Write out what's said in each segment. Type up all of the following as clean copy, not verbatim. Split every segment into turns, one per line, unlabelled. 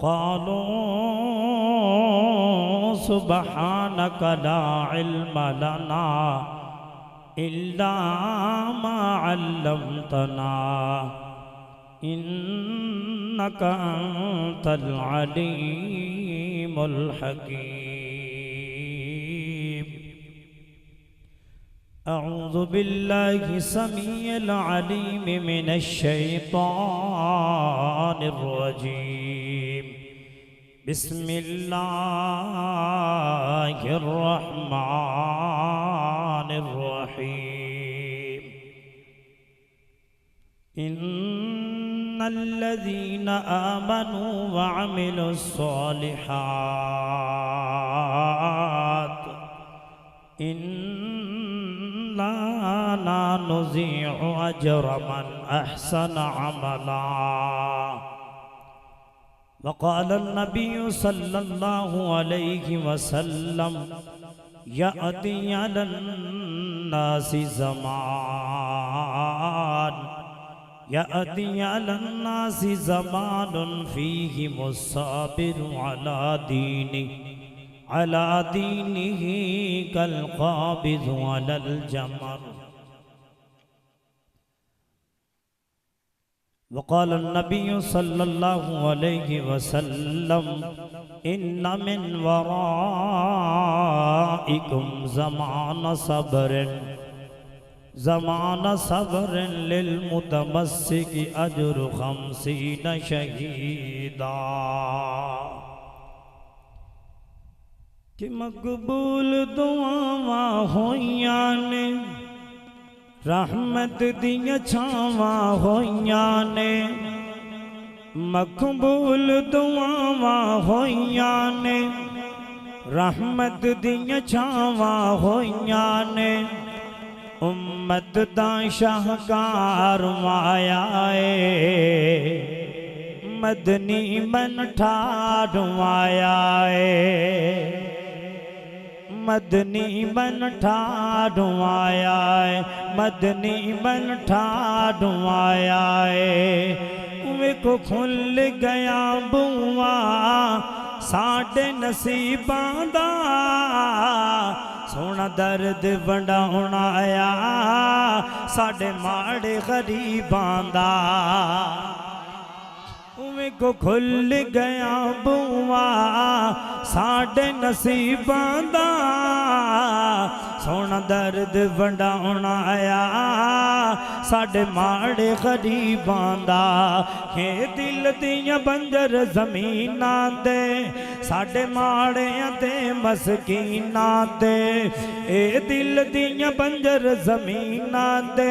क़ालू सुब्हानक ला इल्म लना इल्ला मा अल्लमतना इन्नका अंतल अलीमुल हकीम। अऊज़ु बिल्लाहि समीइल अलीम मिनश शैतानिर रजीम। बिस्मिल्लाहिर रहमानिर रहीम। इन्नल्लज़ीना आमनू व अमिलुस्सॉलिहात इन्ना ला नुज़ीअु अज्र मन अहसन अमला। वक़ाल नबिय्यु सल्लल्लाहु अलैहि वसल्लम यअती अलन नासि ज़मान यअती अलन नासि ज़मानुन फ़ीहि मुस्साबिरु अला दीनिही कल क़ाबिज़ु अलल जमर। वक़ाल नबिय्यु सल्लल्लाहु अलैहि वसल्लम इन्न मिन वराइकुम ज़मान सब्रिन लिल मुतमस्सिकि अज्रु खम्सीन शहीदा। कि मकबूल दुआवां होइयां ने रहमत दियां छावां होइयां ने मकबूल दुआवां होइयां ने रहमत दियां छावां होइयां ने उम्मत दा शाहकार माया मदनी मन ठाड़ माया मदनी मन ठाड़ आया मदनी मन ठाड़ आया वे को खुल गया बुआ साढ़े नसीबां दा सोना दर्द वंडाउण आया साढ़े माड़े गरीबां दा। उवे को खुल गया बुआ साढ़े नसीबां दा सोना दर्द वंडाउण आया साढ़े माड़े गरीबां दा। हे दिल दियां बंजर ज़मीनां दे साढ़े माड़ियां ते मसकीनां ते ए दिल दियां बंजर ज़मीनां दे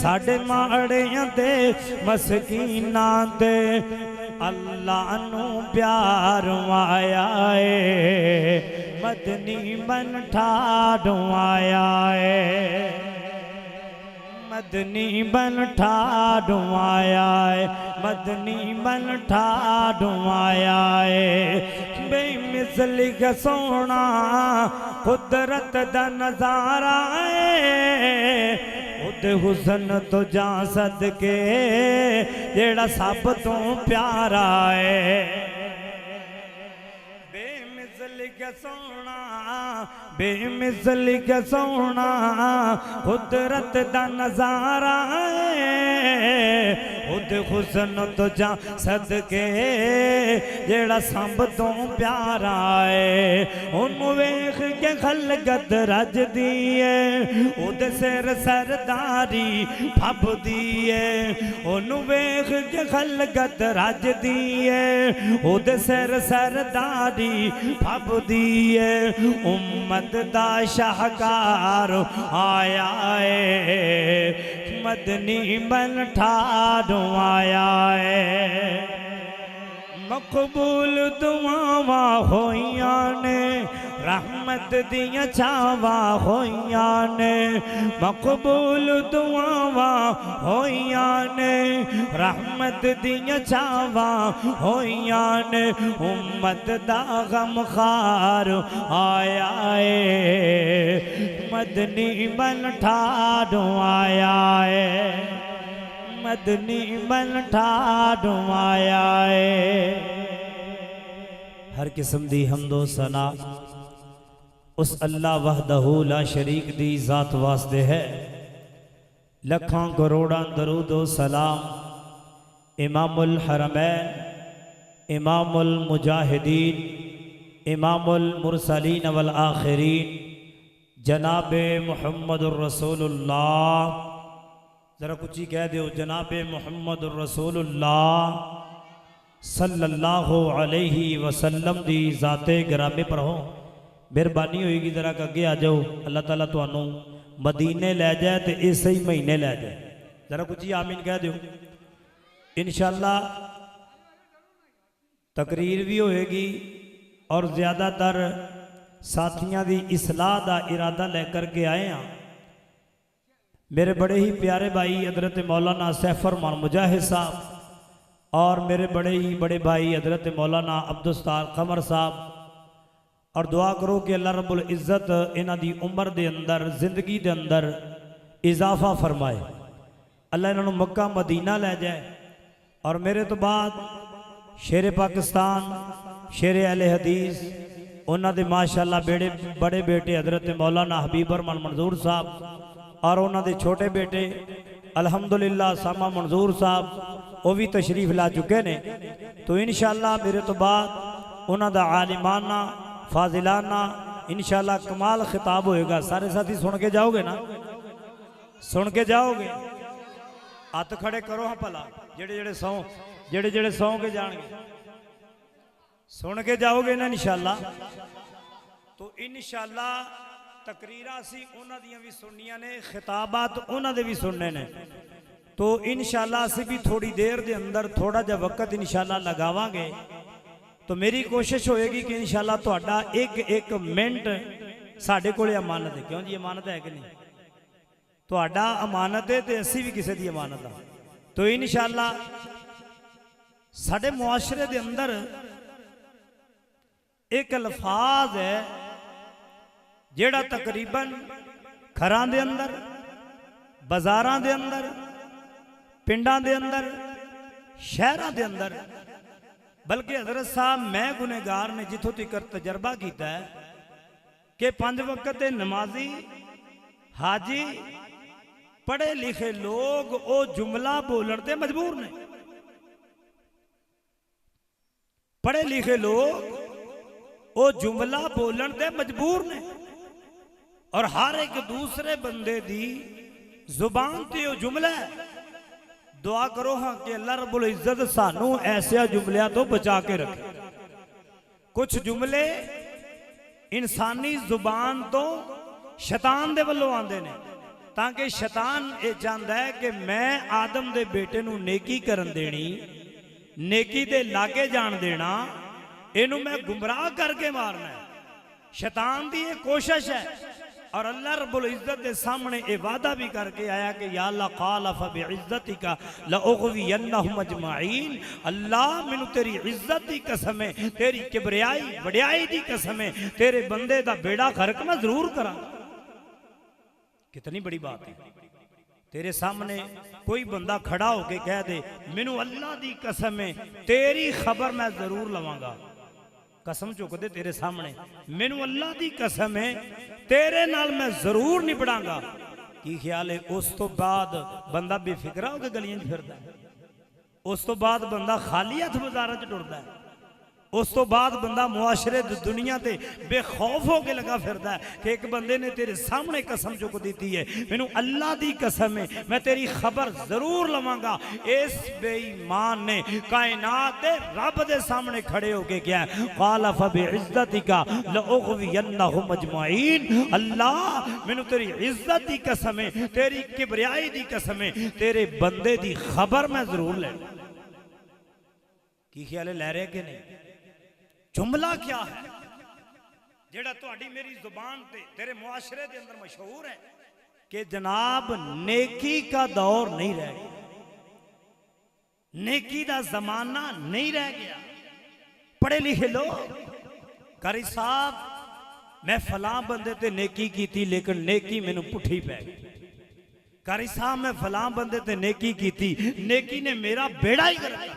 साढ़े माड़ियां ते मसकीनां ते अल्लाह नू प्यार आया मदनी मन ठाड़ आया मदनी मन ठाड़ आया मदनी मन ठाड़ आया बेमिसली का सोना कुदरत दा नजारा उदे हुसन तो जा सदके जेड़ा सब तो प्यारा है। बेमिसली का सोना बेमिसली का सोना कुदरत दा नजारा उदे हुसन तो जा सदके जेड़ा सब तो प्यारा है। ओनू वेख के खलकत रजदी है उदे सिर सरदारी फबदी है ओनू वेख के खलकत रजदी है उदे सिर सरदारी फबदी है। उम्मत दा शाहकार आया मदनी मन ठाड़ आया मकबूल दुआवां होइयां ने रहमत दियां छावां होइयां ने मकबूल दुआवां होइयां ने रहमत दियां छावां होइयां ने उम्मत दा गमखार आया मदनी मन ठाड़ आया मदनी मन ठाड़ आया हर किस्म दी हम्दो सना उस अल्लाह वहदहू ला शरीक दी जात वास्ते है। लखां करोड़ां दरूदो सलाम इमामुल हरमैन, इमामुल मुजाहिदीन, इमामुल मुरसलीन वल आखिरीन जनाब मुहम्मदुर रसूलुल्लाह। ज़रा कुछ ही कह दो, जनाब मुहम्मदुर रसूलुल्लाह सल्लल्लाहु अलैहि वसल्लम दी ज़ाते गिरामे पर हो। मेहरबानी होएगी ज़रा अगे आ जाओ, अल्लाह ताला तुहानू मदीने लै जाए तो इस ही महीने लै जाए। ज़रा कुछ ही आमीन कह दो। इंशाअल्लाह तकरीर भी होएगी और ज़्यादातर साथियों की इसलाह का इरादा लेकर के आए हैं। मेरे बड़े ही प्यारे भाई हजरत मौलाना सैफ रहमान मुजाहिद साहब और मेरे बड़े ही बड़े भाई हजरत मौलाना अब्दुस्तार कमर साहब, और दुआ करो कि अल्लाह रब्बुल इज़्ज़त इन्हां दी उम्र दे अंदर जिंदगी दे अंदर इजाफा फरमाए, अल्लाह इन्हों मक्का मदीना लै जाए। और मेरे तो बाद शेर पाकिस्तान शेर अहले हदीस उन्होंने माशाअल्लाह बड़े बेटे हजरत मौलाना हबीब रहमान मंजूर साहब और उन्होंने छोटे बेटे अल्हम्दुलिल्लाह सामा मंजूर साहब वो भी तशरीफ ला चुके ने। तो इंशाअल्लाह मेरे तो बाद उन्होंने आलिमाना फाजिलाना इंशाअल्लाह कमाल खिताब होएगा। सारे साथी सुन के जाओगे ना? सुन के जाओगे? हथ खड़े करो हाँ भला, जेड़े जेड़े सौ के जाएंगे सुन के जाओगे ना इंशाअल्लाह। तो इंशाअल्लाह तकरीरा असी उन्हां दियां भी सुननियां ने, खिताबात उन्हां दे भी सुनने ने। तो इंशाअल्लाह असी भी थोड़ी देर दे अंदर थोड़ा जा वक्त इंशाअल्लाह लगावांगे। तो मेरी कोशिश होएगी कि इंशाअल्लाह तुहाडा एक एक मिनट साडे कोले अमानत है। क्यों जी, अमानत है कि नहीं? तुहाडा अमानत है तो असी भी किसी की अमानत है। तो इंशाअल्लाह साडे मुआशरे दे अंदर एक अल्फाज है जेड़ा तकरीबन घरां दे अंदर, बाजारां दे अंदर, पिंडां दे अंदर, शहरां दे अंदर, बल्कि हजरत साहब मैं गुनहगार ने जिथों तक तजर्बा किया है कि 5 वक्त के नमाजी हाजी पढ़े लिखे लोग वो जुमला बोलण ते मजबूर ने। पढ़े लिखे लोग वो जुमला बोलण ते मजबूर ने और हर एक दूसरे बंदे दी जुबान ते वो जुमला है। दुआ करो हाँ कि अल्लाह रब्बुल इज़्ज़त सानू ऐसे जुमलियां तो बचा के रखे। कुछ जुमले इंसानी जुबान तो शैतान दे वल्लों आंदे ने, ताकि शैतान ये चाहता है कि मैं आदम दे बेटे नू नेकी करन देनी, नेकी दे लागे जान देना, इनू मैं गुमराह करके मारना है। शैतान की यह कोशिश है। और अल्लाह रब्बुल इज़्ज़त के सामने ये वादा भी करके आया कि या अल्लाह क़ाल फ़बिइज़्ज़तिका लअग़वियन्नहुम अजमईन। अल्लाह मैनू तेरी इज़्ज़त की कसम है, तेरी किबरियाई वड्याई की कसम है, तेरे बंदे दा बेड़ा गर्क मैं जरूर करा। कितनी बड़ी बात है। तेरे सामने कोई बंदा खड़ा होके कह दे मैनू अल्लाह की कसम है तेरी खबर मैं जरूर लवांगा। कसम चुक दे तेरे सामने, मैनू अल्लाह की कसम है तेरे नाल मैं जरूर निपड़ांगा। की ख्याल है? उस तो बाद बंदा बेफिक्रा होकर गलियां फिरदा है। उस तो बाद बंदा खाली हथ बाजारां च टुरदा है। उस तो बाद बंदा मुआशरे दुनिया ते बेखौफ होके लगा फिरदा है कि एक बंदे ने तेरे सामने कसम चुक दी है, मैनू अल्लाह की कसम है मैं तेरी खबर जरूर लवांगा। इस बेईमान ने कायनात दे रब दे सामने खड़े होके क्या क़ाल फ़बिइज़्ज़तिका लअग़वियन्नहुम अजमईन। अल्लाह मैनू तेरी इज्जत की कसम है, तेरी किबरियाई की कसम है, तेरे बंदे की खबर मैं जरूर ले। की ख्याल है, लै रहे कि नहीं? जुमला क्या है जेड़ा तुहाडी मेरी जुबान पे तेरे मुआशरे के अंदर मशहूर है कि जनाब नेकी का दौर नहीं रह गया, नेकी का जमाना नहीं रह गया। पढ़े लिखे लोग कारी साहब मैं फलां बंदे ते नेकी की लेकिन नेकी मैनू पुठी पै गई। कारी साहब मैं फलां बंदे ते नेकी की, नेकी ने मेरा बेड़ा ही कर दिया।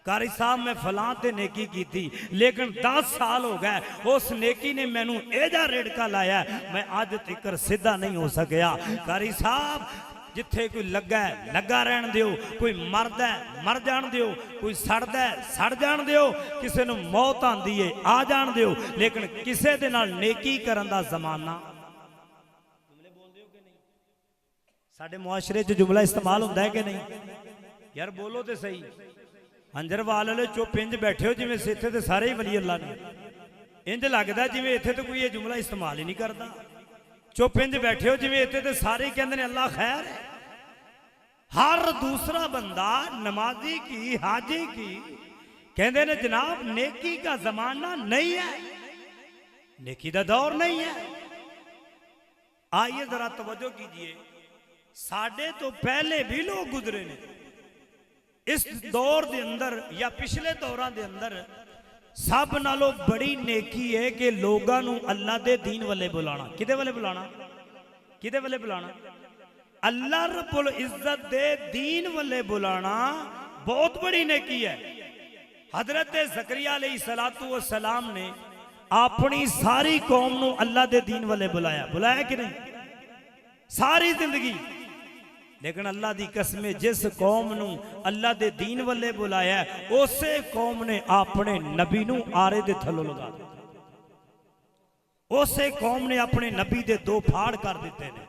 कारी साहब मैं फलां ते नेकी की थी, लेकिन 10 साल हो गए उस नेकी ने मैनू एजा रेड़का लाया, मैं अज तक सीधा नहीं हो सकिया। कारी साहब जिथे कोई लगा है लगा रहन दिओ, कोई मरदा है मर जान दिओ, कोई सड़दा है सड़ जान दिओ, किसी नूं मौत आंदी है आ जान दिओ, लेकिन किसी दे नाल नेकी करन दा जमाना साडे मुआशरे च जुमला इस्तेमाल होंदा है कि नहीं? यार बोलो तो सही। हंजरवाल वाले चुप इंज बैठे हो जिवें इत्थे ते सारे ही वली अल्लाह ने, इंज लगदा जिवें इत्थे तो कोई ये जुमला इस्तेमाल ही नहीं करता। चुप इंज बैठे हो जिवें इत्थे ते सारे ही कहंदे ने अल्लाह खैर है। हर दूसरा बंदा नमाजी की हाजी की कहंदे ने जनाब नेकी का जमाना नहीं है, नेकी का दौर नहीं है। आइए जरा तवज्जो कीजिए, साडे तो पहले भी लोग गुजरे ने इस दौर के अंदर या पिछले दौरां के अंदर। सब नालों बड़ी नेकी है कि लोगों को अल्लाह के दीन वाले बुलाना। किदे वाले बुलाना? किदे वाले बुलाना? अल्लाह रब्बुल इज्जत दे दीन वाले बुलाना बहुत बड़ी नेकी है। हजरत ज़करिया अलैहिस्सलातु वस्सलाम ने अपनी सारी कौम को अल्लाह के दीन वाले बुलाया, बुलाया कि नहीं? सारी जिंदगी। लेकिन अल्लाह की कसम जिस कौम नू अल्लाह दे दीन वाले बुलाया उसे कौम ने अपने नबी नू आरे दे थल्लों लगा दिया। उसे कौम ने अपने नबी दे 2 फाड़ कर दिते ने।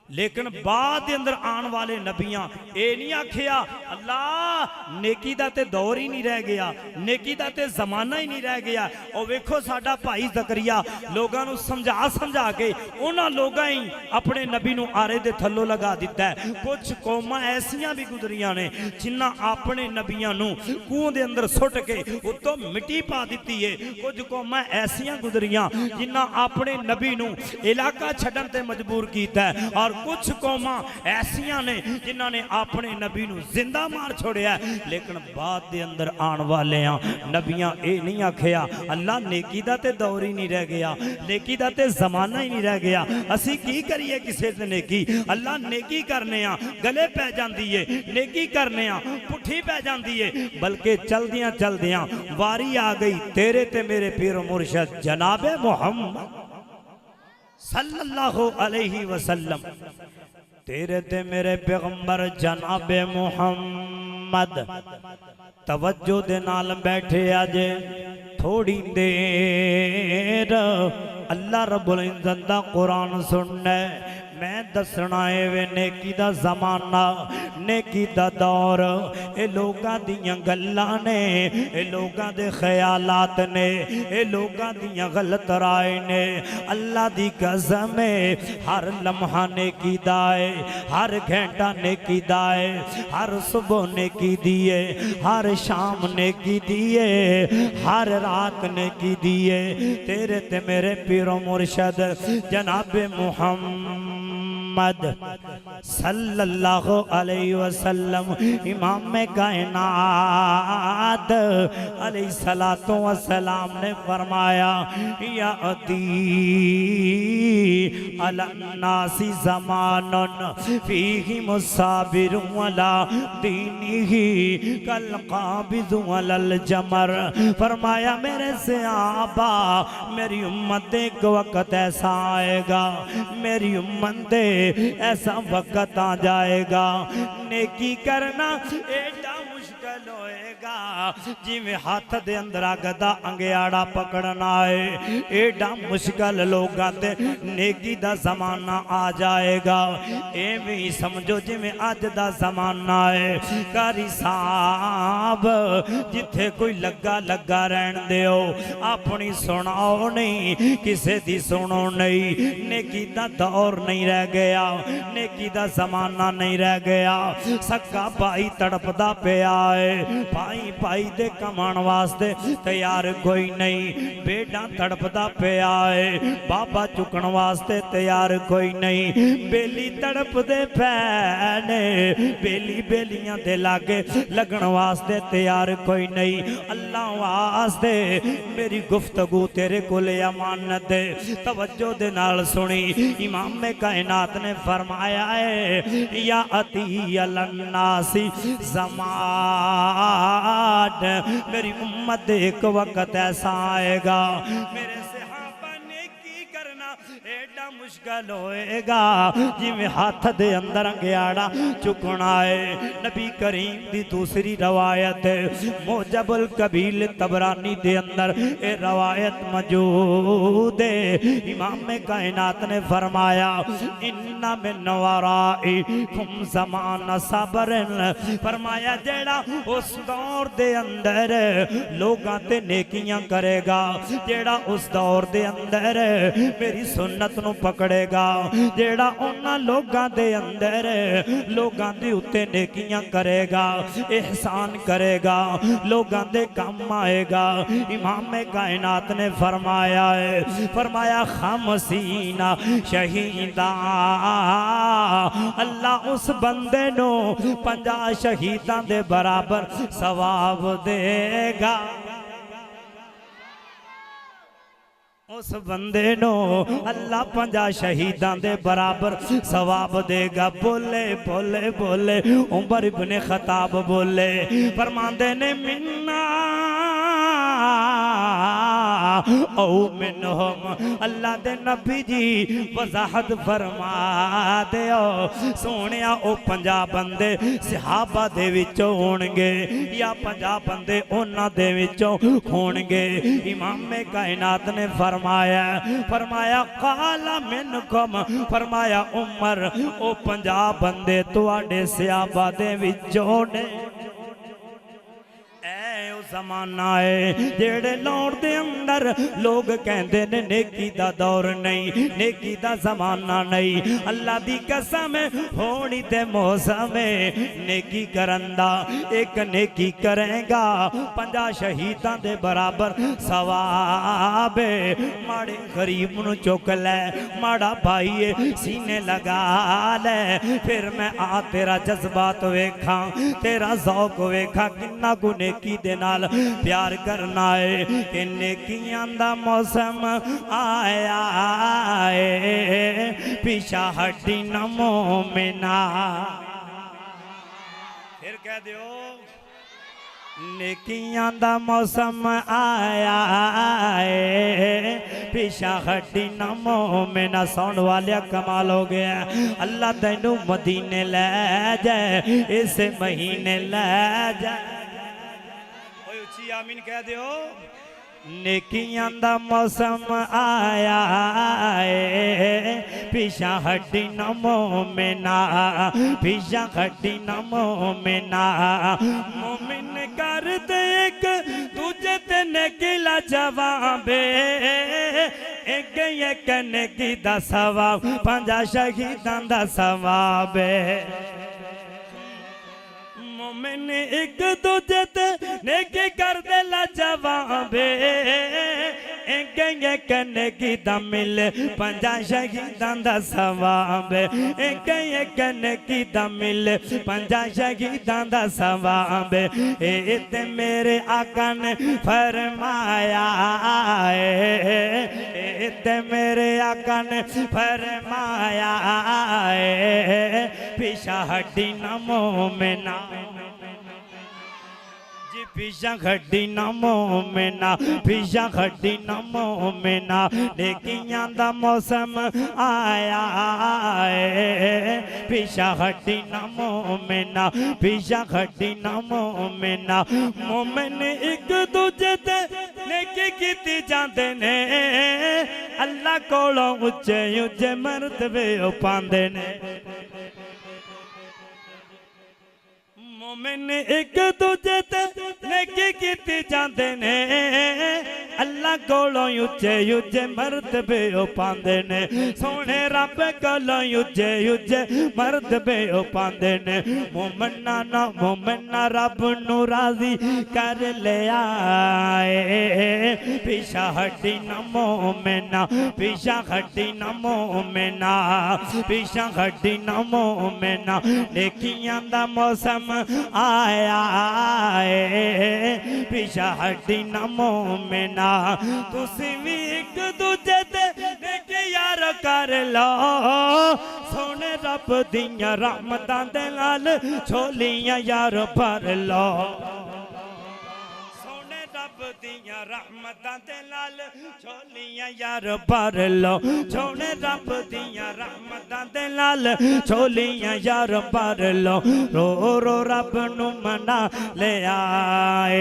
लेकिन बाद के अंदर आने वाले नबियां ये नहीं आखिया अल्लाह नेकी दा ते दौर ही नहीं रह गया, नेकी दा ते जमाना ही नहीं रह गया। और वेखो साडा भाई ज़करिया लोगों को समझा समझा के उन्होंने लोगों ही अपने नबी नू आरे दे थल्लों लगा दिता है। कुछ कौमां ऐसियां भी गुजरियां ने जिन्हां अपने नबियां नू खूह दे अंदर सुट के उत्तों मिट्टी पा दी है। कुछ कौमां ऐसियां गुजरियां जिन्हां अपने नबी नू इलाका छड्डण ते मजबूर कीता है। और कुछ कौमां ऐसियां ने जिन्हां ने अपने नबी नू जिंदा मार छोड़िया। लेकिन बाद दे अंदर आने वाले नबियां ये नहीं आखिया अल्लाह नेकी दा ते दौर ही नहीं रह गया, नेकी दा ते जमाना ही नहीं रह गया, असी की करिए किसे ते नेकी। अल्लाह नेकी करने गले पै जाती है, नेकी करने पुठी पै जाती है। बल्कि चलदियां चलदियां वारी आ गई तेरे ते मेरे पीर मुर्शद जनाबे मुहम्मद सल्लल्लाहु अलैहि वसल्लम, तेरे ते मेरे पैगंबर जनाबे मुहम्मद। तवज्जो दे नाल बैठे अजे थोड़ी देर अल्लाह रब्बुल इज्जत दा कुरान सुनना। मैं दसना है वे नेकी दा जमाना, नेकी दा दौर। ये लोगां दियां गल्लां ने, ये लोगां दे ख्यालात ने, ये लोगां दियां गलत राय ने। अल्लाह दी कसम है हर लम्हा नेकी दा है, हर घंटा नेकी दा है, हर सुबह नेकी दी है, हर शाम नेकी दी है, हर रात नेकी दी है। तेरे ते मेरे पीरो मुर्शद जनाबे मुहम्मद सल्लल्लाहु अलैहि वसल्लम इमाम कायनात अलैहिस्सलातु वस्सलाम ने फरमाया या अती अलन्नासी ज़मानुन फीहि मुसाबिरुन अला दीनिही कल काबिज़ु अलल जमर। फरमाया मेरे सहाबा मेरी उम्मत एक वक्त ऐसा आएगा, मेरी उम्मत ऐसा वक्त आ जाएगा नेकी करना एडा मुश्किल होएगा जिवें हाथ दे अंदर अग दा अंगियाड़ा पकड़ना है। एडा मुश्किल लोगां ते नेकी दा जमाना आ जाएगा। एवें ही समझो जिवें अज दा जमाना है। कारी साहब जिथे कोई लगा लगा रहन दिओ, अपनी सुनाओ नहीं, किसे दी सुनो नहीं। नेकी दा दौर नहीं रह गया, नेकी दा जमाना नहीं रह गया। सक्का भाई तड़पदा पिया है, भाई भाई दे कमान वास्ते तैयार कोई नहीं। बेटा तड़पदा पिया है, बाबा चुकन वास्ते तैयार कोई नहीं। बेली तड़पदे पैने, बेली बेलियां दे लागे लगन वास्ते तैयार कोई नहीं। अल्लाह वास्ते मेरी गुफ्तगू तेरे कोले अमानत दे, तवज्जो दे नाल सुनी। इमाम कायनात ने फरमाया है या अती अलन्नासी ज़मान बाद मेरी उम्मत एक वक्त ऐसा आएगा मेरे सहाबा ने की करना एडा मुश्किल होएगा जिवें हाथ दे अंदर अंगियाड़ा चुकना है। नबी करीम दी दूसरी रवायत मोजबुल कबील तबरानी दे अंदर ए रवायत मौजूद है। इमाम कायनात ने फरमाया इन्ना मिन वराइकुम ज़मान सबरन, फरमाया जेड़ा उस दौर दे अंदर लोगां ते नेकियां करेगा, जेड़ा उस दौर दे अंदर मेरी सुन्नत नूं पकड़ेगा, जेड़ा उन्हां लोगां दे अंदर लोगां दे उत्ते नेकियां करेगा, एहसान करेगा, लोगां दे काम आएगा। इमाम कायनात ने फरमाया है, फरमाया खमसीना शहीदा, अल्लाह उस बंदे नो 50 शहीदां दे बराबर सवाब देगा। उस बंदे नो अल्लाह 50 शहीदां दे बराबर सवाब देगा। बोले बोले बोले उमर इब्ने खताब बोले, फरमांदे ने मिन्ना ओ मिनहुम, अल्लाह दे नबी जी वजाहत फरमा दिओ सोनिया ओ 50 बंदे सहाबा दे विचों होणगे या 50 बंदे उन्हां दे विचों होणगे। इमाम कायनात ने फरमाया, फरमाया काला मिनकुम, फरमाया उमर ओ 50 बंदे तुहाडे सहाबा दे विचों ने। जमाना है जेड़े दौर दे अंदर लोग कहते ने नेकी दा दौर नहीं, नेकी दा जमाना नहीं। अल्लाह दी कसम होनी ते मौसम नेकी करन दा, एक नेकी करेगा 50 शहीदां दे बराबर सवाब। माड़े गरीब नूं चुक लै, माड़ा भाई सीने लगा ले, फिर मैं आ तेरा जज्बात वेखा, तेरा ज़ौक वेखा, किन्ना कु नेकी दे नाल प्यार करना है कि नेकियां दा मौसम आया है, पीछा हटी न मोमिना। फिर कह दियो नेकियां दा मौसम आया है, पीछा हटी न मोमिना। सौण वाले कमाल हो गया, अल्लाह तैनू मदीने ले जाए, इस महीने ले जाए। आमीन कह दियो। नेकियां दा मौसम आया है, पीछा हटी न मोमिना, पीछा हटी न मोमिना। मोमिन कर दे एक दूजे ते नेकी ला जवाबे, एक एक नेकी दा सवाब 50 शहीदां दा सवाब। मोमिन एक दूजे ते नेकी कर दे ला जवाबे, एक एक नेकी दा मिले 50 शहीदां दा सवाब। एक एक नेकी दा मिले 50 शहीदां दा सवाब। ए ते मेरे आका ने फरमाया है, ए ते मेरे आका ने फरमाया है, पीछा हटी न मोमिना, पीछा खड्डी न मोमिना, पीछा खड्डी न मोमिना। नेकियां दा मौसम आया है, पीछा खड्डी न मोमिना, पीछा खड्डी न मोमिना। मोमिन एक दूजे ते नेकी कीती जांदे ने, अल्लाह कोलों उच्चे उच्चे मरतबे पांदे ने। मोमिन एक दूजे ते नेकी कीती जांदे ने, अल्लाह कोलों उच्चे उच्चे मरतबे पांदे ने। सोने रब कोलों उच्चे उच्चे मरतबे पांदे ने। मोमिना ना मोमिना रब नू राजी कर लिया है, पीछा हटी न मोमिना, पीछा हटी न मोमिना, पीछा हटी न मोमिना। नेकियां दा मौसम आया है, पीछा हटी न मोमिना। तुसी भी एक दूजे ते नेकी यार कर लो, सोने रब दियां रहमतां दे नाल झोलियां यार भर लो सोने रब दियां रहमतां दे नाल झोलियां यार भर लो सोने रब दियां रहमतां दे नाल झोलियां यार भर लो रो रो रब नू मना ले आए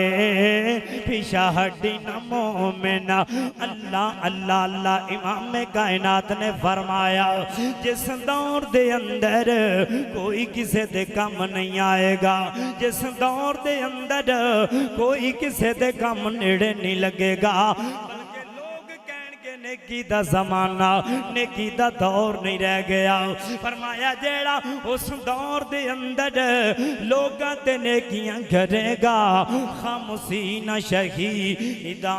पिछा हड्डी न मोमिना अल्लाह अल्लाह अल्लाह इमाम कायनात ने फरमाया जिस दौर दे अंदर कोई किसे दे काम नहीं आएगा जिस दौर दे अंदर कोई किसे दे काम नेड़े नहीं लगेगा बल्कि लोग कहणगे नेकी दा जमाना नेकी दा दौर नहीं रह गया फरमाया जेड़ा उस दौर दे अंदर लोगां ते नेकियां करेगा खामोशी न शहीदा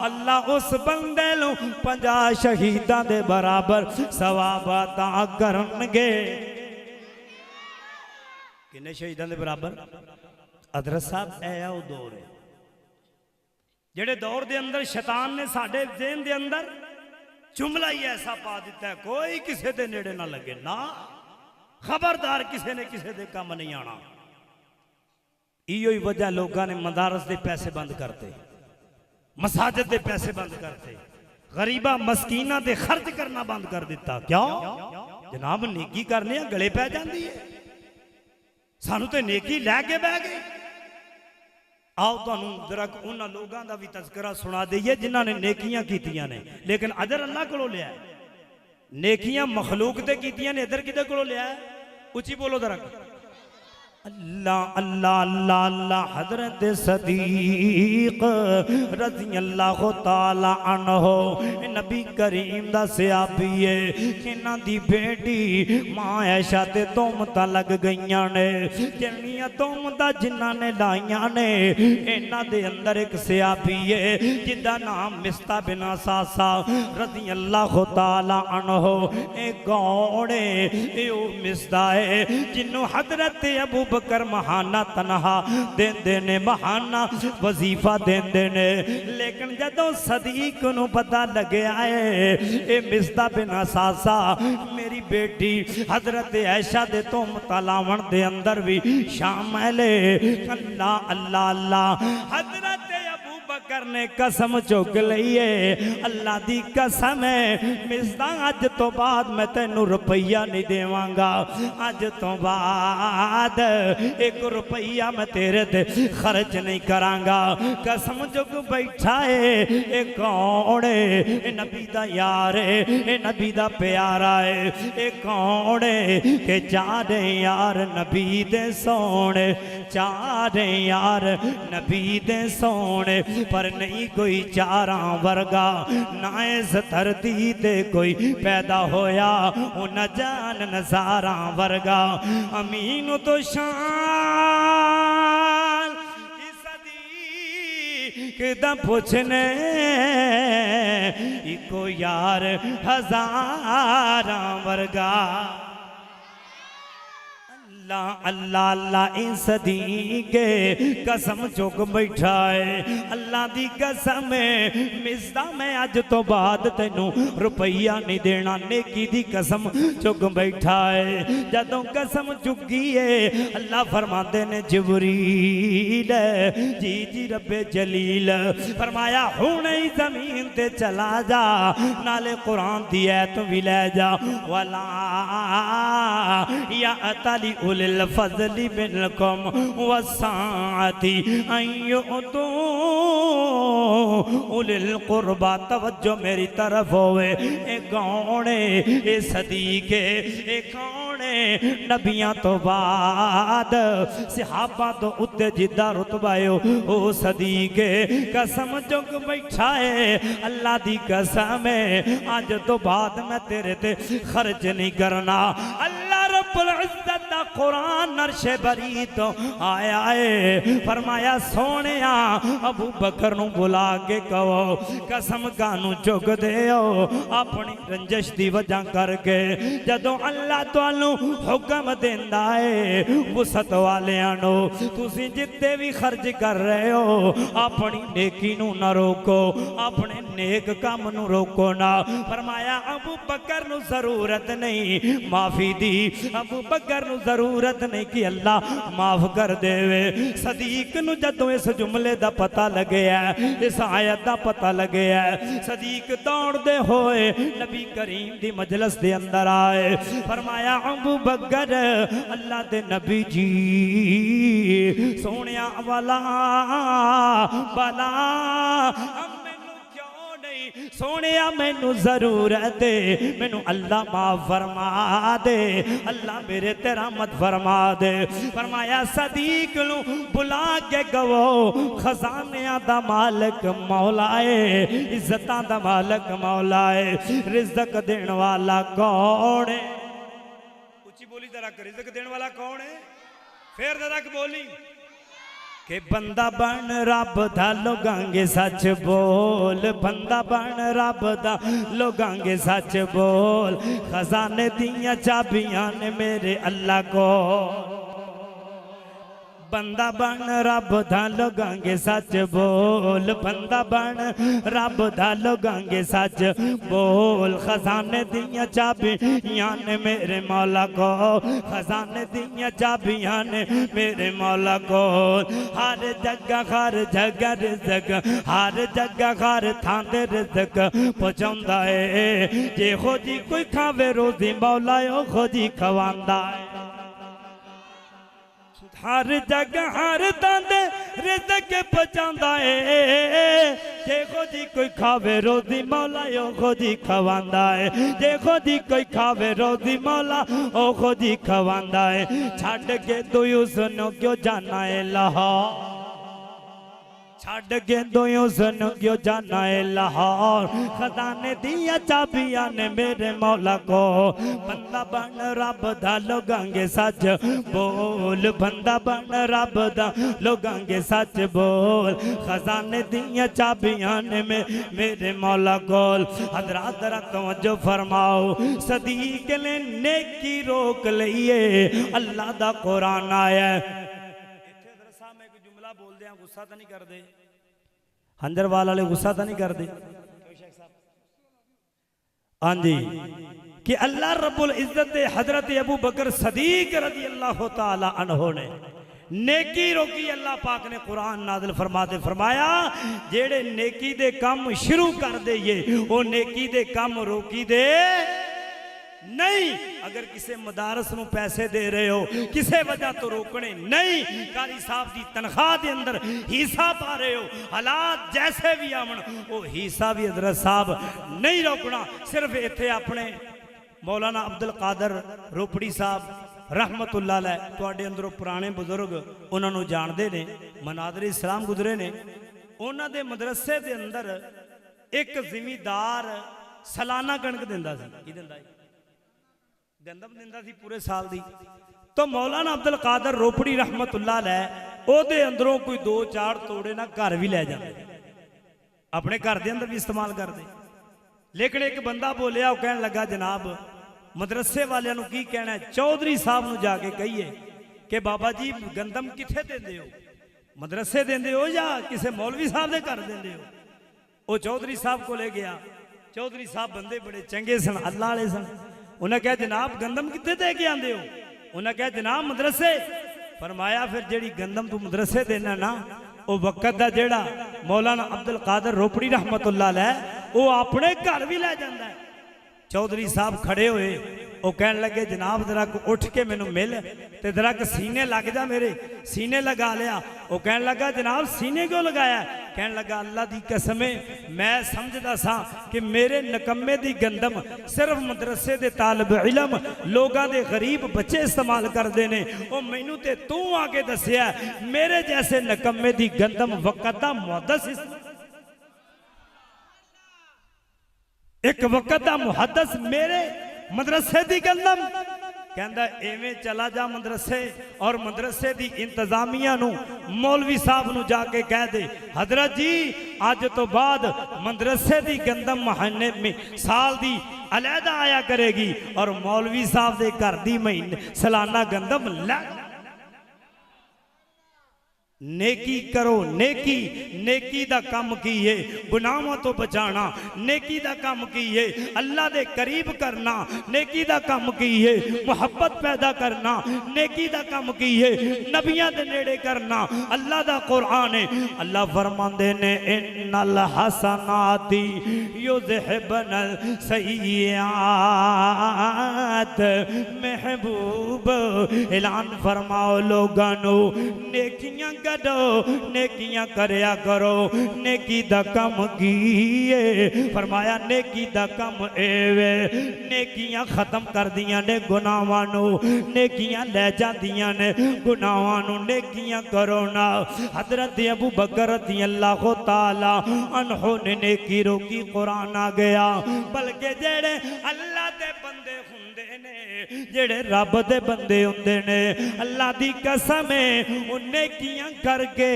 अल्लाह उस बंदे नू 50 शहीदां दे बराबर सवाब अता करनगे किन्ने शहीदां दे बराबर हजरत साहब ऐ ओ दौर है जेड़े दौर दे अंदर शैतान ने साडे ज़हन दे अंदर जुमला ही ऐसा पा दिता है कोई किसी दे नेड़े ना लगे ना खबरदार किसी ने किसी दे काम नहीं आना इयो ही वजह लोगों ने मदारस दे पैसे बंद करते मसाजिद दे पैसे बंद करते गरीबा मस्कीना दे खर्च करना बंद कर दिता क्यों जनाब नेकी करने गले पै जाती है सानू तो नेकी लैके बह गए आओ तुहानू जरा उन्हां लोगों का भी तस्करा सुना दईए जिन्हां ने नेकियां कीतियां ने लेकिन अदर अल्लाह कोलों लिया नेकियां मखलूक ते कीतियां ने इधर किदे कोलों लिया उची बोलो जरा अल्लाह अल्लाह अल्लाह अल्लाह हजरत सदीक रज़ी अल्लाह ताला अन्हो नबी करीम दा सहाबी है इन्हां दी बेटी मां ऐशा ते तोहमतां लग गईयां ने जिन्नियां तोहमतां जिन्हां ने लाइयां ने इन्हां दे अंदर एक सहाबी है जिदा नाम मिस्ता बिन सासा रज़ी अल्लाह ताला अन्हो ए कौन है ए ओ मिस्ता है जिन्हों हजरत अबू बकर महाना तनहा देंदे ने महाना वजीफा देंदे ने लेकिन जदों सदीक नूं पता लग्या है ए मिस्ता बिन सासा मेरी बेटी हजरत ऐशा दे तोहमत लावण दे अंदर भी शामिल है अल्लाह अल्लाह अल्लाह हजरत अबू बकर ने कसम चुक लई है अल्लाह दी कसम है मिस्ता अज तो बाद मैं तेनू रुपया नहीं देवांगा अज तो बाद 1 रुपया मैं तेरे ते खर्च नहीं करांगा कसम चुक बैठा है ए कौन है ए नबी दा यार है ए नबी दा प्यारा है ए कौन है के चारे यार नबी दे सोने चारे यार नबी दे सोने पर नहीं कोई चारा वर्गा ना इस धरती ते कोई पैदा होया उन जान नजारा वर्गा अमीन तो शान किदा पूछने इको यार हजारा वर्गा अल्लाह अल्लाह अल्लाह इन सदीके कसम चुक बैठा है अल्लाह दी कसम मिसदा मैं अज तो बाद तेनू रुपया नहीं देना नेकी दी कसम चुक बैठा है जदों कसम चुकी है अल्लाह फरमाते ने जिबरील जी जी रब्बे जलील फरमाया हुणे ही जमीन ते चला जा नाले कुरान दी ऐत भी ले जा वला या अतली उलिल फज़ली मिनकुम वसाअती अय्युतू उलिल कुर्बा तवज्जो मेरी तरफ होवे ए कौन है ए सदीके ए कौन है नबियां तो बाद सहाबा तो उत्ते जिदा रुतबा है ओ सदीके कसम चुक बैठा है अल्लाह दी कसम है आज तो बाद मैं तेरे ते खर्च नहीं करना अल्लाह रब्बुल इज्जत दा कुरान नरशे बरी तो आया है। फरमाया सोने अबू बकर नू बुला के कहो कसम कानू चुग दे अपनी रंजिश दी वजह करके। जदों अल्लाह तुहानू हुक्म देंदा है वसत वालियां नू तुसीं जिते भी खर्च कर रहे हो अपनी नेकी नू ना रोको, अपने नेक काम नू रोको ना। फरमाया अबू बकर नू जरूरत नहीं माफी दी, अबू बकर नू जरूरत नहीं कि अल्लाह माफ कर देवे। सदीक नू जदों इस जुमले दा पता लगे है, इस आयत दा पता लगे है, सदीक दौड़दे होए नबी करीम दी मजलिस दे अंदर आए। फरमाया अबू बकर अल्लाह दे नबी जी सोनिया वाला बाला मैनू क्यों नहीं सोने मैनू जरूरत है, मैनू अल्लाह माफ फरमा दे, अल्लाह मेरे ते रहमत फरमा दे। फरमाया सदीक नू बुला के गवो खजानियां दा मालिक मौला है, इज्जतां दा मालिक मौला है, रिज़्क देण वाला कौन है? उच्ची बोली जरा कर, रिज़्क देण वाला कौन है? फिर जरा बोली के बंदा बन रब दा लोगांगे सच बोल, बंदा बन रब दा लोगांगे सच बोल, खजाने दियां चाबियां ने मेरे अल्लाह को। बंदा बन रब दा लोगांगे सच बोल, बंदा बन रब दा लोगांगे सच बोल, खजाने दियां चाबियां ने मेरे मौला को, खजाने दियां चाबियां ने मेरे मौला को। हर जगह रिज़्क, हर जगह हर थां ते रिज़्क पहुंचांदा है। जे खोजी कोई खावे रोज़ी मौला ओ खोजी खवांदा है। हर जगह हर तांदे रिज़्क पहुंचांदा है। देखो जी कोई खावे रोज़ी मौला ओ खुदी खवांदा है, देखो जी कोई खावे रोज़ी मौला ओ खुदी खवांदा है। छड़ के तू उसनू क्यों जाना है लाहौर, छड़ के तू उसनू क्यों जाना है लाहौर, खजाने दिया चाबियां ने मेरे मौला को। बंदा बन रब दा लोगांगे सच बोल, बंदा बन रब दा लोगांगे सच बोल, खजाने दिया चाबियां ने मेरे मौला कोल। हजरात जरा तवज्जो फरमाओ, सदीक ने नेकी रोक लईए, अल्लाह दा कुरान आया। बोलते हैं गुस्सा तो नहीं करते, हंजरवाल वाले गुस्सा तो नहीं करते। हाँ जी कि अल्लाह रब्बुल इज्जत हजरत अबू बकर सदीक रज़ी अल्लाह ताला अन्हो ने नेकी रोकी। अल्लाह पाक ने कुरान नाज़िल फरमाते फरमाया जेड़े नेकी दे काम शुरू कर दे वो नेकी दे काम रोकी दे नहीं। अगर किसी मदारस नूं पैसे दे रहे हो किसी वजह तो रोकने नहीं, कारी साहब की तनख्वाह के अंदर हिस्सा पा रहे हो, हालात जैसे भी आवन वो हिस्सा भी हजरत साहब नहीं रोकना। सिर्फ इत्थे अपने मौलाना अब्दुल कादर रोपड़ी साहब रहमतुल्लाह अलैह तुहाडे अंदरों पुराने बुजुर्ग उन्होंने जानते ने, मनादर इस्लाम गुजरे ने। उन्होंने मदरसे के अंदर एक जिमीदार सालाना कणक दिंदा सी, की दिंदा है गंदम दिंदा सी पूरे साल दी। तो मौलाना अब्दुल कादर रोपड़ी रहमतुल्लाह अलैह ओदे अंदरों कोई 2-4 तोड़े ना घर भी लै जाते, अपने घर के अंदर भी इस्तेमाल करते। लेकिन एक बंदा बोलिया, वो कहने लगा जनाब मदरसे वालियां नूं की कहना है, चौधरी साहब नूं जाके कहिए कि बाबा जी गंदम कित्थे देंदे हो, मदरसे देंदे हो या किसी मौलवी साहब दे घर देंदे हो। वो चौधरी साहब को ले गया। चौधरी साहब बंदे बड़े चंगे सन, अल्लाह वाले सन। उन्हें कहा जनाब गंदम कितने दे के आंदे हो? उन्हें कहा जनाब मदरसे। फरमाया फिर जेड़ी गंदम तू मदरसे देना ना वो वक़्त दा जेड़ा मौलाना अब्दुल कादर रोपड़ी रहमतुल्लाह अलैह वो अपने घर भी लै जांदा है। चौधरी साहब खड़े हुए, वो कहने लगे जनाब जरा उठ के मैनू मिल ते जरा सीने लग जा, मेरे सीने लगा लिया। वो कहने लगा जनाब सीने क्यों लगाया? कहने लगा अल्लाह दी कसम मैं समझदा सा कि मेरे नकम्मे दी गंदम सिर्फ मदरसे दे तालिब इलम लोगां दे गरीब बच्चे इस्तेमाल करते हैं, वो मैनू ते तू आके दसिया मेरे जैसे नकम्मे दी गंदम वक़्त दा मुहद्दिस, एक वक़्त दा मुहद्दिस मेरे मदरसे दी गंदम कहंदा एवें चला जा मदरसे और मदरसे दी इंतजामिया नू मौलवी साहब नू जाके कह दे हजरत जी अज तो बाद मदरसे दी गंदम महीने में साल दी अलहदा आया करेगी और मौलवी साहब दे घर दी महीने सालाना गंदम नेकी करो। नेकी नेकी दा काम की है गुनाहों तो बचाना, नेकी दा काम की है अल्लाह दे करीब करना, नेकी दा काम की है मोहब्बत पैदा करना, नेकी दा काम की है नबियां दे नेड़े करना। अल्लाह दा कुरान है, अल्लाह फरमांदे ने इन्नल हसनाती युज़हिबनल सय्यिआत। महबूब ऐलान फरमाओ लोगां नू नेकियां करो, नेकियां करया करो। नेकी दा काम कीए फरमाया नेकी दा काम एवे नेकियां खत्म कर दियां ने गुनाहां नू, नेकियां ले जांदियां ने गुनाहां नू। नेकियां करो ना। हजरत अबू बकर रज़ियल्लाहु ताला अन्हु ने नेकी रोकी, कुरान आ गया। बल्कि जेड़े अल्लाह दे बंदे हुंदे ने, जेड़े रब दे बंदे हुंदे ने, अल्लाह दी कसम है उन नेकियां करके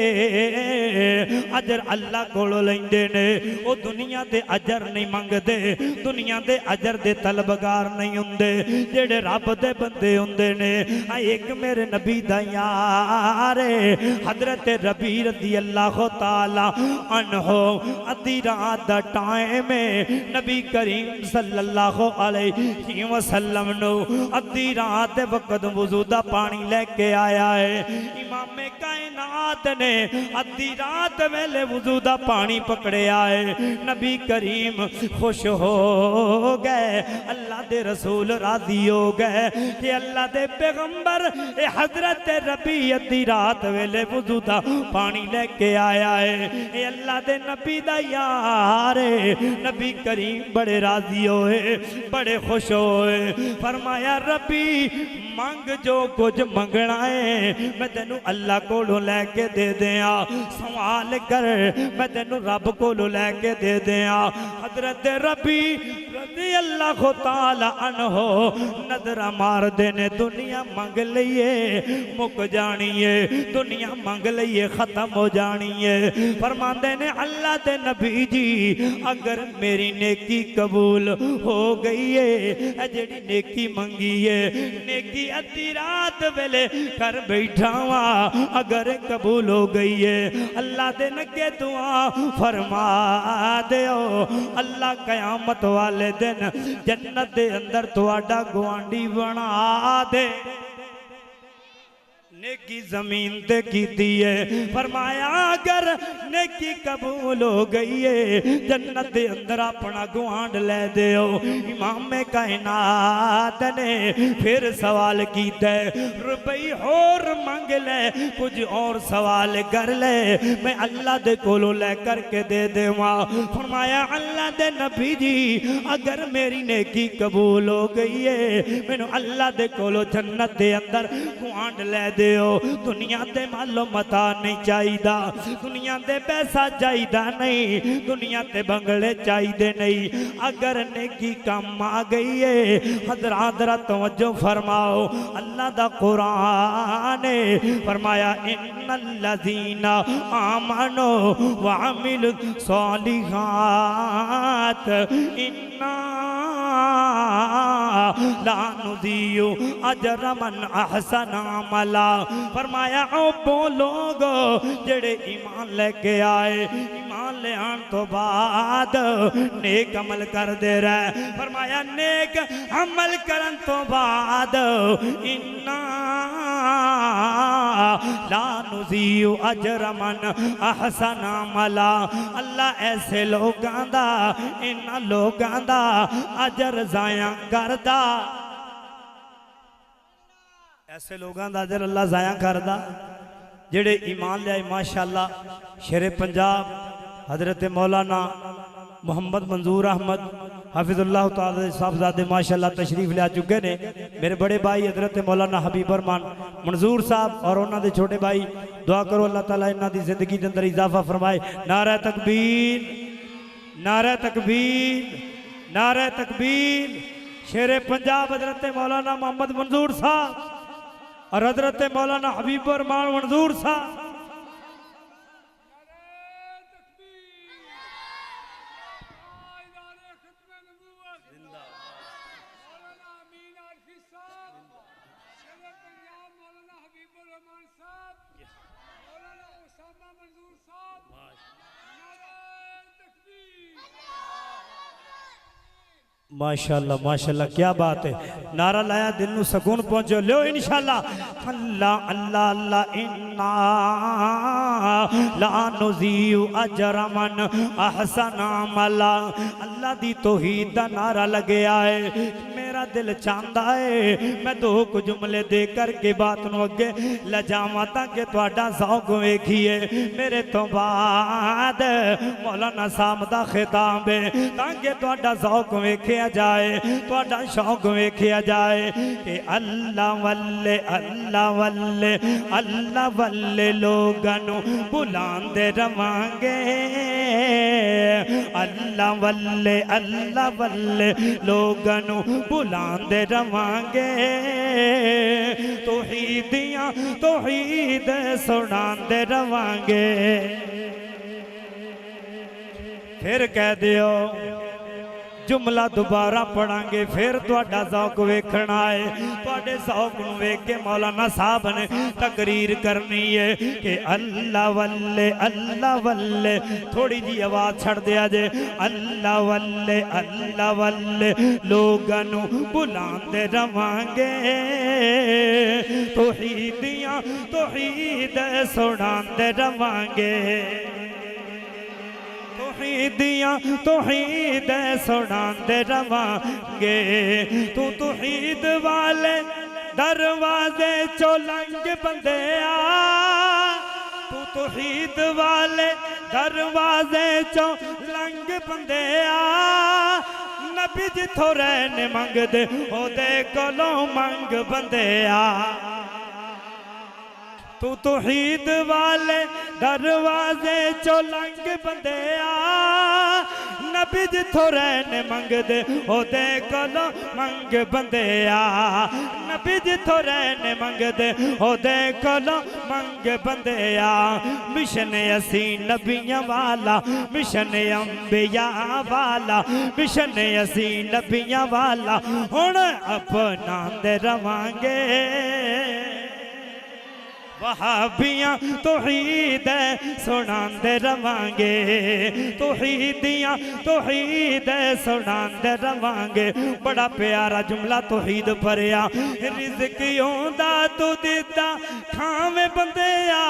अजर अल्लाह कोलों लैंदे ने। वो दुनिया दे अजर नहीं मंगदे, दुनिया दे अजर दे तलबगार नहीं हुंदे, जेड़े रब दे बंदे हुंदे ने। एक मेरे नबी दा यार हजरत रबी रज़ियल्लाहु ताला अन्हु अद्धी रात दा टाइम है, नबी करीम सल्लल्लाहु अलैहि वसल्लम नु अद्धी रात दे वक्त वुज़ू दा पानी लेके आया है। इमाम कायनात ने अद्धी रात वेले वुज़ू दा पानी पकड़िया है। नबी करीम खुश हो गए, अल्लाह दे रसूल राजी हो गए कि अल्लाह दे पैगंबर हजरत रबी अद्धी रात वेले वुज़ू दा पानी लेके आया है। ये अल्लाह दे नबी दा यार नबी करीम बड़े राजी होए, बड़े खुश होए। फरमाया रबी मंग जो कुछ मंगना है मैं तेनू अल्लाह कोलों लैके दे दिया, सवाल कर मैं तेनू रब कोलों लैके दे दिया। हजरत रबी रज़ियल्लाहु ताला अन्हु नजरा मार देने, दुनिया मंग लईए मुक जानी है, दुनिया मंग लईए खत्म हो जानी है। फरमांदे ने अल्लाह दे नबी जी अगर मेरी नेकी कबूल हो गई है, जेड़ी नेकी मंगी है नेकी अद्धी रात वेले कर बैठा वा, अगर कबूल हो गई है अल्लाह दे नगे दुआ फरमा दियो। अल्लाह कयामत वाले दिन जन्नत दे अंदर तुहाडा गुआंढी बना दे। नेकी जमीन ते कीती है, फरमाया अगर नेकी कबूल हो गई है जन्नत दे अंदर अपना गुआंढ ले दियो। इमाम कायनात ने फिर सवाल कीता रुपई होर मंग ले, कुछ और सवाल कर ले मैं अल्लाह दे कोलों ले करके दे देवा। फरमाया अल्लाह दे नबी जी अगर मेरी नेकी कबूल हो गई है मैनू अल्लाह दे कोलों जन्नत दे अंदर गुआंढ ले दे। दुनिया दे मालो मता नहीं चाहिदा, दुनिया दे पैसा चाहिदा नहीं, दुनिया ते बंगले चाहिए नहीं, अगर नेकी कम आ गई है। हजरात जरा तवज्जो फरमाओ, अल्लाह दा कुरान है फरमाया इन्नल्लज़ीना आमनो व अमिलुस सालिहात इन्ना ला नुज़ीउ अजर मन अहसना अमला। फरमाया ओ लोग जेड़े ईमान लेके आए, ईमान ले आन तो बाद नेक अमल कर दे रहे। फरमाया नेक अमल करन तो बाद इन्ना ला नुज़ीउ अजर मन अहसना अमला। अल्लाह ऐसे लोगां दा इन्हां लोगां दा अजर जाया करदा, ऐसे लोगों का अजर अल्लाह जाया करदा जेड़े ईमान लिया। माशाअल्लाह शेरे पंजाब हजरत मौलाना मोहम्मद मंजूर अहमद हाफिजुल्लाह ताला साहबजादे माशाअल्लाह तशरीफ लिया चुके ने। मेरे बड़े भाई हजरत मौलाना हबीब रहमान मंजूर साहब और उन्होंने छोटे भाई दुआ करो अल्लाह ताला इन्हां दी जिंदगी के अंदर इजाफा फरमाए। नारा तकबीर, नारा तकबीर, नारा तकबीर। शेरे पंजाब हजरत मौलाना मोहम्मद मंजूर साहब और हजरत मौलाना हबीबुर रहमान मंजूर साहब। माशाअल्लाह माशाअल्लाह क्या बात है। नारा लाया दिल नू सुकून पहुंचो लो इंशाअल्लाह। अल्लाह अल्लाह अल्लाह इन्ना ला नुज़ीउ अजर मन अहसन अमला। अल्लाह दी तौहीद दा नारा लगे आए। मेरा दिल चाहता है मैं दो कुछ जुमले दे करके बात नू अगे ले जावां ताकि तुहाडा शौक वेखिए। मेरे तो बाद मौलाना साहब दा खिताब है ताकि तुहाडा शौक वेखिया जाए, तुहाडा शौक वेखिया जाए कि अल्लाह वल्ले अल्लाह वल्ले अल्लाह वल्ले लोगां नू बुलांदे रवांगे। अल्लाह वल्ले लोगां नू बुलांदे रवांगे। तौहीदियां तौहीद सुनांदे रवांगे। फिर कह दियो जुमला दोबारा पढ़ांगे फिर तुहाडा शौक वेखना है। तुहाडे शौक नूं वेख के मौलाना साहब ने तकरीर करनी है कि अल्लाह वल्ले थोड़ी जी आवाज छड़ दिया जे। अल्लाह वल्ले लोगां नूं बुलांदे रवांगे। तौहीदियां तौहीद सुनांदे रवांगे। तौहीदियां तौहीद सुनांदे रवांगे। तू तौहीद वाले दरवाजे चो लंघ बंदिया। तू तौहीद वाले दरवाजे चो लंघ बंदिया। नबी जिथों रहने मंगदे ओदे कोलों मंग बंदिया। तू तौहीद वाले दरवाजे चो लंघ बंदिया। नबी जिथों रहने मंगदे ओदे कोलों मंग बंदिया। नबी जिथों रहने मंगदे ओदे कोलों मंग बंदिया। मिशन असी नबियां वाला मिशन अंबिया वाला मिशन असी नबियां वाला हुण अपनांदे रवांगे। वहाबियां तौहीद सुनांदे रवांगे। तौहीदियां तौहीद सुनांदे रवांगे। बड़ा प्यारा जुमला तौहीद भरिया। रिज़्क ओंदा तू दिता खावे बंदिया।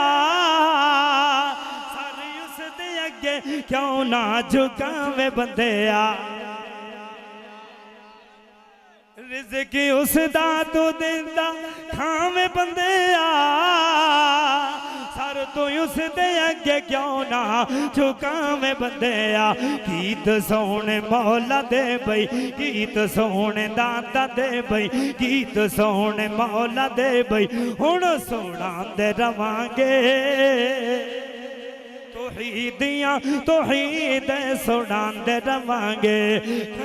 सारे उस दे अगे क्यों ना झुकावे बंदिया। रिज़्क उसदा तू दिंदा खावे बंदिया। सर तू उस दे अगे क्यों ना झुकावे बंदिया। गीत सोने मौला दे बई गीत सोने दाता दे बई गीत सोने मौला दे बई हुण सुनांदे रवांगे। तौहीदियां तौहीद सुनांदे रवांगे।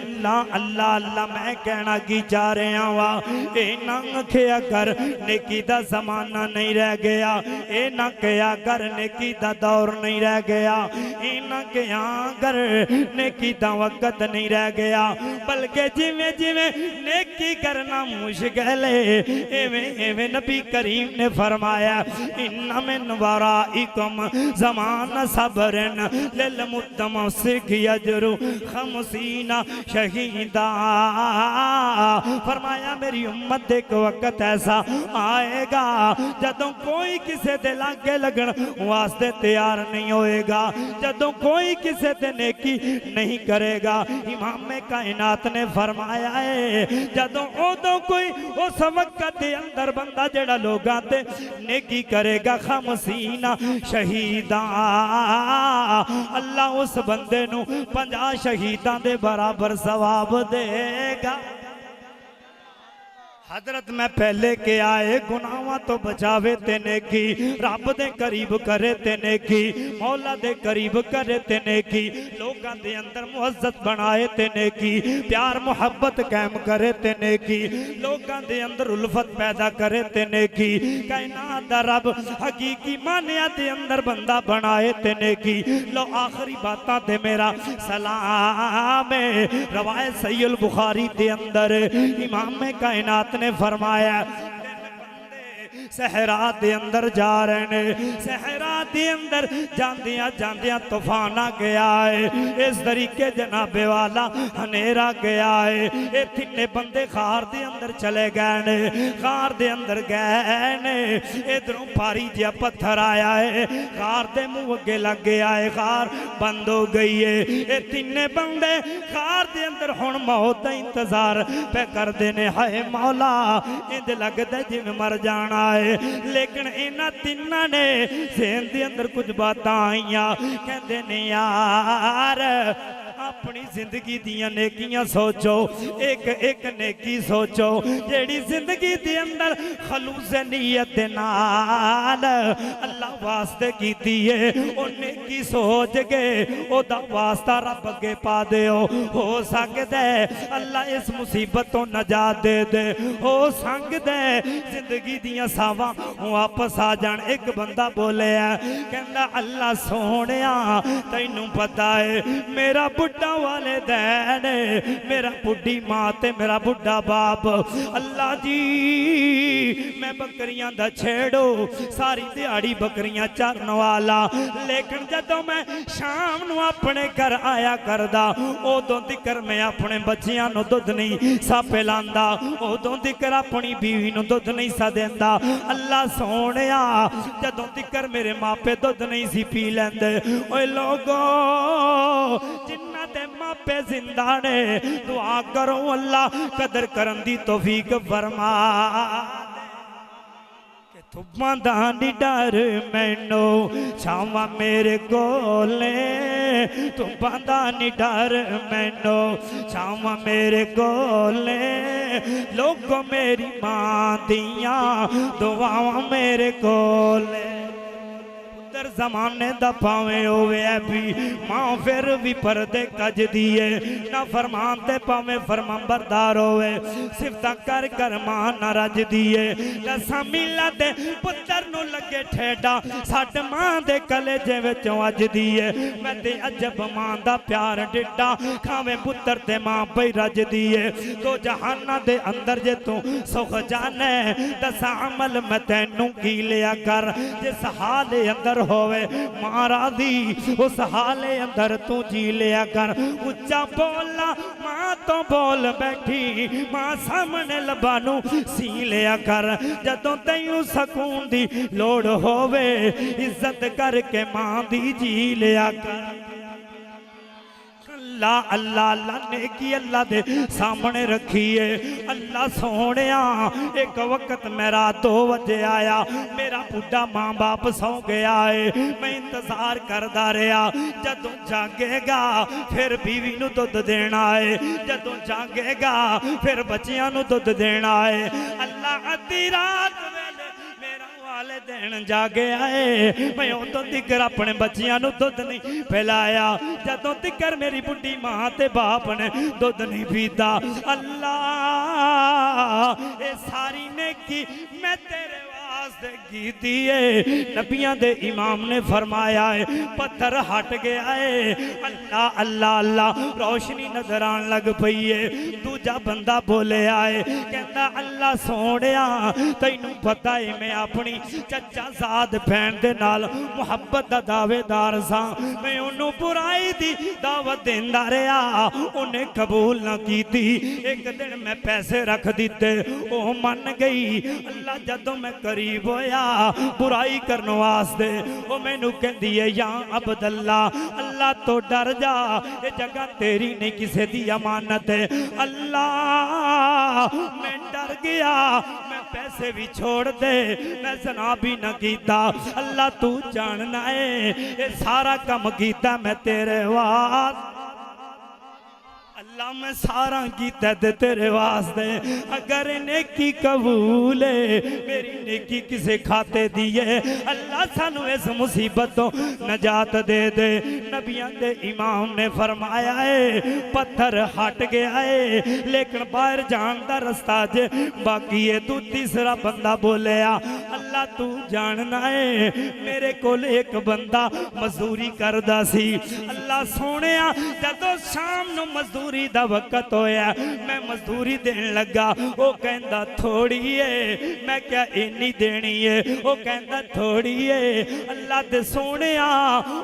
अल्लाह अल्लाह अल्लाह मैं कहना की जा रहा वा। ए ना आखिया कर नेकी दा जमाना नहीं रह गया। ए ना कहा कर नेकी दा दौर नहीं रह गया। ए ना कहा कर नेकी दा वक्त नहीं रह गया। बल्कि जिवें जिवें नेकी करना मुश्किल है एवें एवें नबी करीम ने फरमाया इन्ना मिन वराइकुम ज़मान सबरन लिल मुतमस्सिक यजरु खमसीना शहीदा। फरमाया मेरी उम्मत एक वक्त ऐसा आएगा जदों कोई किसी दे लागे लगन वास्ते तैयार नहीं होएगा। जदों कोई किसी ते नेकी नहीं करेगा। इमाम कायनात ने फरमाया है जदों उदों कोई उस वक्त दे अंदर बंदा जेड़ा लोगां ते नेकी करेगा खमसीना शहीदा। अल्लाह उस बंदे नू 50 शहीदां दे बराबर सवाब देगा। हजरत मैं पहले के आए गुनाहों तो बचावे ते नेकी, रब दे करीब करे ते नेकी, मौला दे करीब करे ते नेकी, लोगों दे अंदर मुअज्जत बनाए ते नेकी, प्यार मुहब्बत कायम करे ते नेकी, लोगों दे अंदर उल्फत पैदा करे ते नेकी, कायनात दा रब हकीकी मानिया दे अंदर बंदा बनाए ते नेकी। लो आखिरी बातां ते मेरा सलाम है। रवायत सही अल बुखारी दे अंदर इमाम कायनात ने फरमाया सहरा दे अंदर जा रहे ने, सहरा दे अंदर जांदियां जांदियां तूफान आ गया है, इस तरीके जनाबे वाला हनेरा गया है। ये तिन्ने बंदे खार दे अंदर चले गए ने, खार दे अंदर गए ने, इधरों भारी जिहा पत्थर आया है, खार दे मुंह अगे लग गया है, खार बंद हो गई है। ये तिन्ने बंदे खार दे अंदर हुण मौत दा इंतजार पे करदे ने, हाय मौला इंज लगदा जिवें मर जाना है। लेकिन इन्हां तिन्हां ने ज़हन दे अंदर कुछ बातां आईयां, कहंदे ने यार अपनी जिंदगी दियां नेकियां सोचो, एक एक नेकी सोचो जेड़ी जिंदगी दे अंदर खलूस नीयत दे नाल अल्लाह वास्ते कीती है, ओ नेकी सोच के ओदा वास्ता रब अगे पा दिओ। हो सकदा है अल्लाह इस मुसीबत तो नजात दे दे, हो सकदा है जिंदगी दियां सावां वापस आ जान। एक बंदा बोलिया कहंदा अल्लाह सोहणिया तैनू पता है मेरा बुढ़ा वाले दैन, मेरा बुढ़ी मां ते मेरा बुढ़ा बाप, अल्लाह जी मैं बकरियां दा छेड़ो सारी दिहाड़ी बकरियां चरन वाला, लेकिन जदों मैं शाम नू अपने घर आया करदा उदों तिकर मैं अपने बच्चियां नू दुध नहीं सा पिलांदा, उदों तिकर अपनी बीवी नू दुध नहीं सा देंदा। अल्लाह सोहणिया जदों तिकर मेरे मापे दुध नहीं सी पी लैंदे, ओए लोगो जिन्ना दे मापे जिंदा ने दुआ करो अल्लाह कदर करन दी तौफीक फरमा। तुमां दा नी डर मैनू छावां मेरे कोले, तुमां दा नी डर मैनू छावां मेरे कोले, लोगो मेरी मां दियां दुआवां मेरे कोले। जमाने दा भावें होवे भी मां फिर भी परदे कज दिए, ना फरमान ते भावें फरमाबरदार होवे सिफतां कर कर मां ना रज दिए। दसां मीलां दे पुत्तर नू लगे ठेडा सट मां दे कलेजे विचों अज दिए, मैं ते अजब मां दा प्यार डिड्डा खावे पुत्तर ते मां पई रज दिए। तो जहाना दे अंदर जे तू सुख जाने दसां अमल मैं तैनू की लिया कर, जिस हाल अंदर होवे महाराजी उस हाले अंदर तू जी लिया कर। उच्चा बोला मां तो बोल बैठी, मां सामने लबानू सी लिया कर, जदों तैनू सकून दी लोड़ होवे इज्जत करके मां दी जी लिया कर। अल्लाह अल्लाह अल्लाह नेकी अल्लाह दे सामने रखिए। अल्लाह सोहणिया एक वक्त मैं रात 2 बजे आया, मेरा बुढ़ा मां बाप सौ गया है, मैं इंतजार करदा रहा, जदों जागेगा फिर बीवी नू दुध देना है, जदों जागेगा फिर बच्चियां नू दुध देना है। अल्लाह अद्धी रात वेले मेरा वाले दिन जागे आए, मैं उदों तिकर अपने बच्चियां नू दुध नहीं पिलाया, जदों तिकर मेरी बुढ़ी मां ते बाप ने दुध नहीं पीता। अल्लाह ये सारी नेकी मैं तेरे वास्ते कीती है। नबियां दे इमाम ने फरमाया है पत्थर हट गया है, अल्लाह अल्लाह अल्लाह रोशनी नजर आन लग पई है। दूजा बंदा बोले आए कहता अल्लाह सोहणिया तैनू पता है मैं अपनी चचा साद भैन दे नाल मुहब्बत दा दावेदार सां, मैं उन्होंने बुराई दी दावत देंदा रहा, उन्हें कबूल ना कीती। एक दिन मैं पैसे रख दिते ओ मन गई। अल्लाह जदों मैं करीब होया बुराई करने वास्ते ओ मैनू कहंदी है या अब्दुल्ला अल्लाह तो डर जा, ये जगह तेरी नहीं किसी दी अमानत है। अल्लाह मैं डर गया, मैं पैसे भी छोड़ दे, मैं जना भी न कीता। अल्लाह तू जानना है ये सारा काम कीता मैं तेरे वास्ते। अल्लाह मैं सारा कीता ते तेरे वास्ते, अगर नेकी कबूल है मेरी नेकी किसे खाते दी है, अल्लाह सानू इस मुसीबत तो नजात दे दे। नबियां दे इमाम ने फरमाया है पत्थर हट गया है लेकिन बाहर जान दा रास्ता जे बाकी है। तू तीसरा बंदा बोलिया अल्लाह तू जानना है मेरे कोल एक बंदा मजदूरी करदा सी, अल्लाह सोने जदों शाम नू मजदूरी दा वक्त होया मैं मजदूरी देन लगा, वो कहंदा थोड़ी है, मैं क्या इन्नी देनी है, वो कहंदा थोड़ी है। अल्लाह दे सोनिया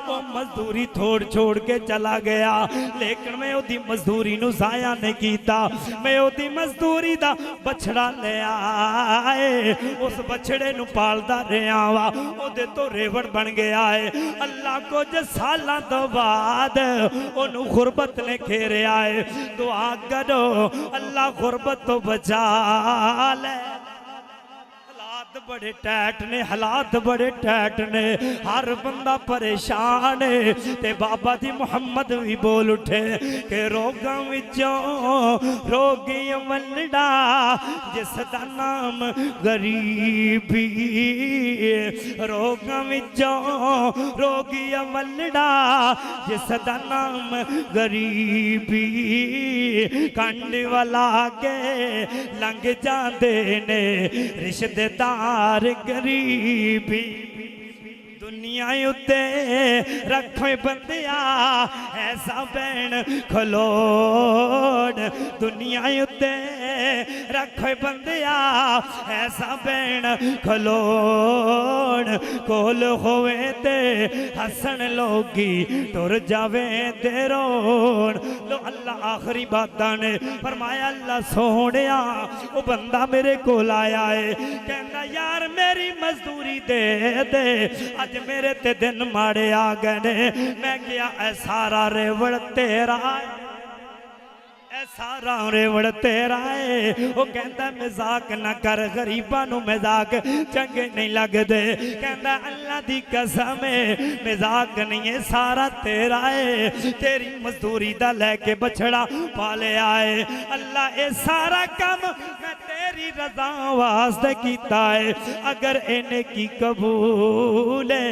वो मजदूरी थोड़ छोड़ के चला गया लेकिन मैं ओदी मजदूरी नू जाया नहीं कीता, मैं ओदी मजदूरी दा बछड़ा ले आए, उस बछड़े नू पालदा रहा वा, ओदे तो रेवड़ बन गया है। अल्लाह कुछ सालां तो बाद ओनू गुरबत ने घेरिया है, दुआ करो अल्लाह गुरबत तो बचा ले। हालात बड़े टैट ने, हालात बड़े टैट ने, हर बंदा परेशान है ते बाबा जी मुहम्मद भी बोल उठे कि रोगां विचों रोगी वलड़ा जिसदा नाम गरीबी, रोगां विचों रोगी वलड़ा जिसदा नाम गरीबी, कंड वाला के लंघ जाते ने रिश्तेदार गरीबी। दुनिया उत्ते रखे बंदिया ऐसा भैन खलोड़, दुनिया उत्ते रखे बंदिया ऐसा भैन खलोड़, कोल होवे ते हसन लोगी टुर जावे ते रोण। लो अल्लाह आखिरी बातां ने फरमाया अल्लाह सोहणिया वो बंदा मेरे कोल आया है कहंदा यार मेरी मजदूरी दे दे, अज मेरे ते दिन माड़े आ गए ने। मैं क्या ऐ सारा रेवड़ तेरा है, ऐ सारा रेवड़ तेरा है। वो कहता मजाक ना कर, गरीबां नू मजाक चंगे नहीं लगदे, कहता अल्लाह दी कसम है मजाक नहीं है, सारा तेरा है, तेरी मजदूरी दा लेके बछड़ा पाले आए। अल्लाह ये सारा काम मैं तेरी रजा वास्ते कीता है, अगर इन्हें की कबूल है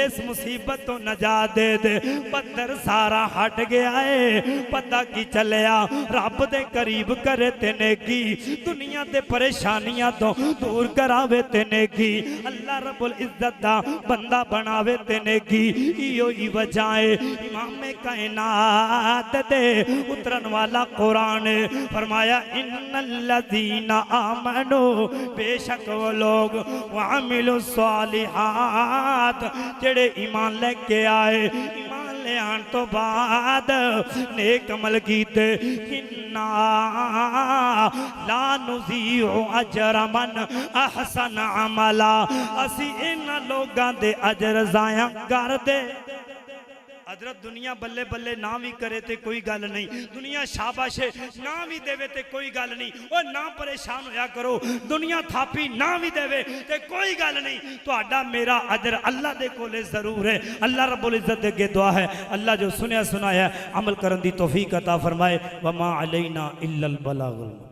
इस मुसीबत तो नजात दे दे। पत्थर सारा हट गया है, पता की चलिया रब दे करीब करे तेने की, दुनिया दे परेशानियां तो दूर करावे तेने की, अल्लाह रब्बुल इज्जत दा बंदा बनावे तेने की। इयो ही वजह है इमाम कायनात दे उतरन वाला कुरान फरमाया इन्नल्लज़ीना आमनो, बेशक वो लोग वामिलु सालिहात जेड़े ईमान लेके आए, ईमान ले आन तो बाद नेक अमल कीते, इन्ना ला नुज़ीउ अजर मन अहसन अमला, असी इन्हां लोगां दे अजर ज़ाया कर दे। हजरत दुनिया बल्ले बल्ले ना भी करे ते कोई गल नहीं, दुनिया शाबाशे ना भी देवे ते कोई गल नहीं, और ना परेशान होया करो, दुनिया थापी ना भी देवे ते कोई गल नहीं, तुहाडा मेरा अजर अल्लाह दे कोले जरूर है। अल्लाह रब्बुल इज्जत अगे दुआ है अल्लाह जो सुनया सुनाया अमल करन दी तौफीक अता फरमाए। वमा अलैना इल्लल बलागुल।